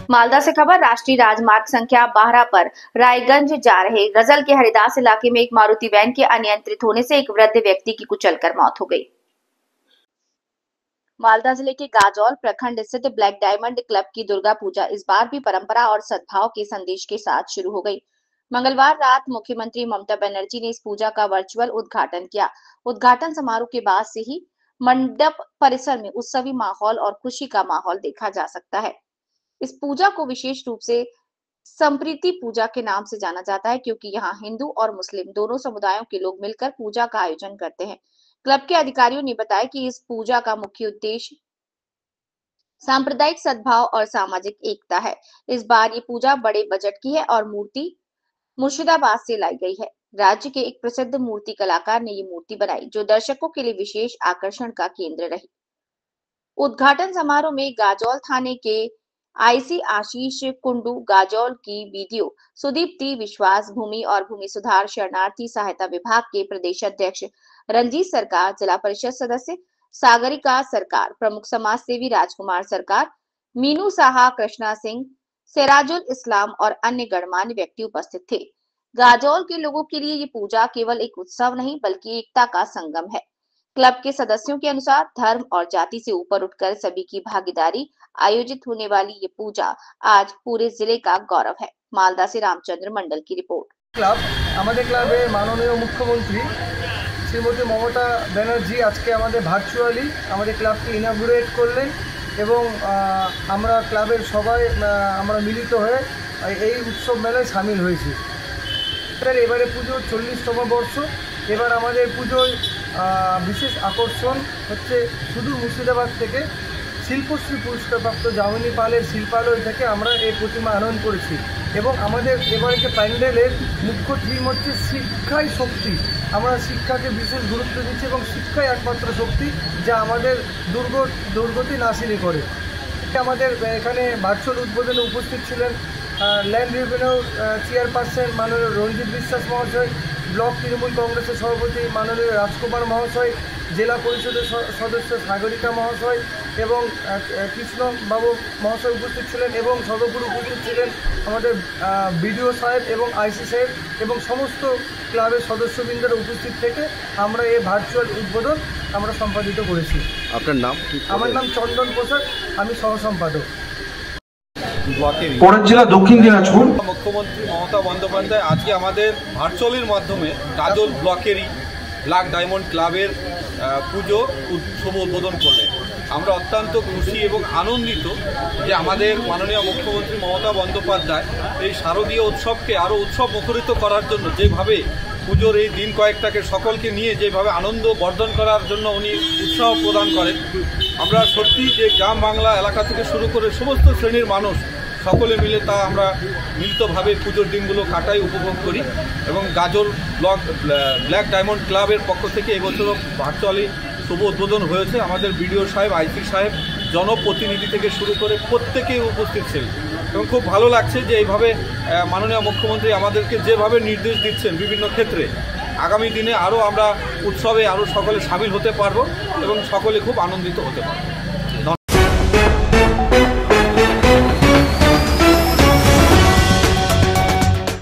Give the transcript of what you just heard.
मालदा से खबर। राष्ट्रीय राजमार्ग संख्या 12 पर रायगंज जा रहे गजल के हरिदास इलाके में एक मारुति वैन के अनियंत्रित होने से एक वृद्ध व्यक्ति की कुचलकर मौत हो गई। मालदा जिले के गाजौल प्रखंड स्थित ब्लैक डायमंड क्लब की दुर्गा पूजा इस बार भी परंपरा और सद्भाव के संदेश के साथ शुरू हो गई। मंगलवार रात मुख्यमंत्री ममता बनर्जी ने इस पूजा का वर्चुअल उद्घाटन किया। उद्घाटन समारोह के बाद से ही मंडप परिसर में उत्सवी माहौल और खुशी का माहौल देखा जा सकता है। इस पूजा को विशेष रूप से संप्रीति पूजा के नाम से जाना जाता है, क्योंकि यहाँ हिंदू और मुस्लिम दोनों समुदायों के लोग मिलकर पूजा का आयोजन करते हैं। क्लब के अधिकारियों ने बताया कि इस पूजा का मुख्य उद्देश्य सांप्रदायिक सद्भाव और सामाजिक एकता है। इस बार ये पूजा बड़े बजट की है और मूर्ति मुर्शिदाबाद से लाई गई है। राज्य के एक प्रसिद्ध मूर्ति कलाकार ने ये मूर्ति बनाई, जो दर्शकों के लिए विशेष आकर्षण का केंद्र रही। उद्घाटन समारोह में गाजौल थाने के आईसी आशीष कुंडू, गाजौल की बीडीओ सुदीप्ति विश्वास, भूमि और भूमि सुधार शरणार्थी सहायता विभाग के प्रदेश अध्यक्ष रंजीत सरकार, जिला परिषद सदस्य सागरिका सरकार, प्रमुख समाज सेवी राजकुमार सरकार, मीनू साहा, कृष्णा सिंह, सिराजुल इस्लाम और अन्य गणमान्य व्यक्ति उपस्थित थे। गाजौल के लोगों के लिए ये पूजा केवल एक उत्सव नहीं बल्कि एकता का संगम है। क्लब के सदस्यों के अनुसार धर्म और जाति से ऊपर उठकर सभी की भागीदारी आयोजित होने वाली ये पूजा आज पूरे जिले का गौरव है। मालदा से रामचंद्र मंडल की रिपोर्ट। क्लाबे माननीय मुख्यमंत्री श्रीमती ममता बनर्जी आज के भार्चुअली क्लाबके इनॉग्रेट करलेन এবং আমরা ক্লাবের সবাই আমরা মিলিত হয়ে এই উৎসব মেলায় সামিল হয়েছি। এবারে পুজোর 40তম বর্ষ। এবার আমাদের পুজোয় বিশেষ আকর্ষণ হচ্ছে শুধু মুর্শিদাবাদ থেকে শিল্পশ্রী পুরস্কারপ্রাপ্ত যামিনী পালের শিল্পালয় থেকে আমরা এই প্রতিমা আনয়ন করেছি এবং আমাদের এবারে প্যান্ডেলের মুখ্য থিম হচ্ছে শিক্ষাই শক্তি। আমরা শিক্ষাকে বিশেষ গুরুত্ব দিচ্ছি এবং শিক্ষাই একমাত্র শক্তি যা আমাদের দুর্গতি নাশিনী করে। আমাদের এখানে ভার্চুয়াল উদ্বোধনে উপস্থিত ছিলেন ল্যান্ড রেভিনিউ চেয়ারপারসন মাননীয় রঞ্জিত বিশ্বাস মহাশয়, ব্লক তৃণমূল কংগ্রেসের সভাপতি মাননীয় রাজকুমার মহাশয়, জেলা পরিষদের সদস্য সাগরিকা মহাশয় এবং কৃষ্ণবাবু মহাশয় উপস্থিত ছিলেন এবং সর্বোপরি উপস্থিত ছিলেন আমাদের বিডিও সাহেব এবং আইসি সাহেব এবং সমস্ত ক্লাবের সদস্যবৃন্দরা উপস্থিত থেকে আমরা এই ভার্চুয়াল উদ্বোধন আমরা সম্পাদিত করেছি। আপনার নাম? আমার নাম চন্দন প্রসাদ, আমি সহ সম্পাদক। পরের জেলা দক্ষিণ দিনাজপুর। মুখ্যমন্ত্রী মমতা বন্দ্যোপাধ্যায় আজকে আমাদের ভার্চুয়ালির মাধ্যমে গাজল ব্লকেরই ব্ল্যাক ডায়মন্ড ক্লাবের পুজো শুভ উদ্বোধন করলেন। আমরা অত্যন্ত খুশি এবং আনন্দিত যে আমাদের মাননীয় মুখ্যমন্ত্রী মমতা বন্দ্যোপাধ্যায় এই শারদীয় উৎসবকে আরও উৎসব মুখরিত করার জন্য যেভাবে পুজোর এই দিন কয়েকটাকে সকলকে নিয়ে যেভাবে আনন্দ বর্ধন করার জন্য উনি উৎসাহ প্রদান করেন। আমরা সত্যি যে গ্রাম বাংলা এলাকা থেকে শুরু করে সমস্ত শ্রেণীর মানুষ সকলে মিলে তা আমরা মিলিতভাবে পুজোর দিনগুলো কাটাই, উপভোগ করি এবং গাজল ব্ল্যাক ডায়মন্ড ক্লাবের পক্ষ থেকে এবছরও ভার্চুয়ালি শুভ উদ্বোধন হয়েছে। আমাদের বিডিও সাহেব, আইসি সাহেব, জনপ্রতিনিধি থেকে শুরু করে প্রত্যেকেই উপস্থিত ছিলেন এবং খুব ভালো লাগছে যে এইভাবে মাননীয় মুখ্যমন্ত্রী আমাদেরকে যেভাবে নির্দেশ দিচ্ছেন বিভিন্ন ক্ষেত্রে আগামী দিনে আরও আমরা উৎসবে আরও সকলে সামিল হতে পারবো এবং সকলে খুব আনন্দিত হতে পারবো।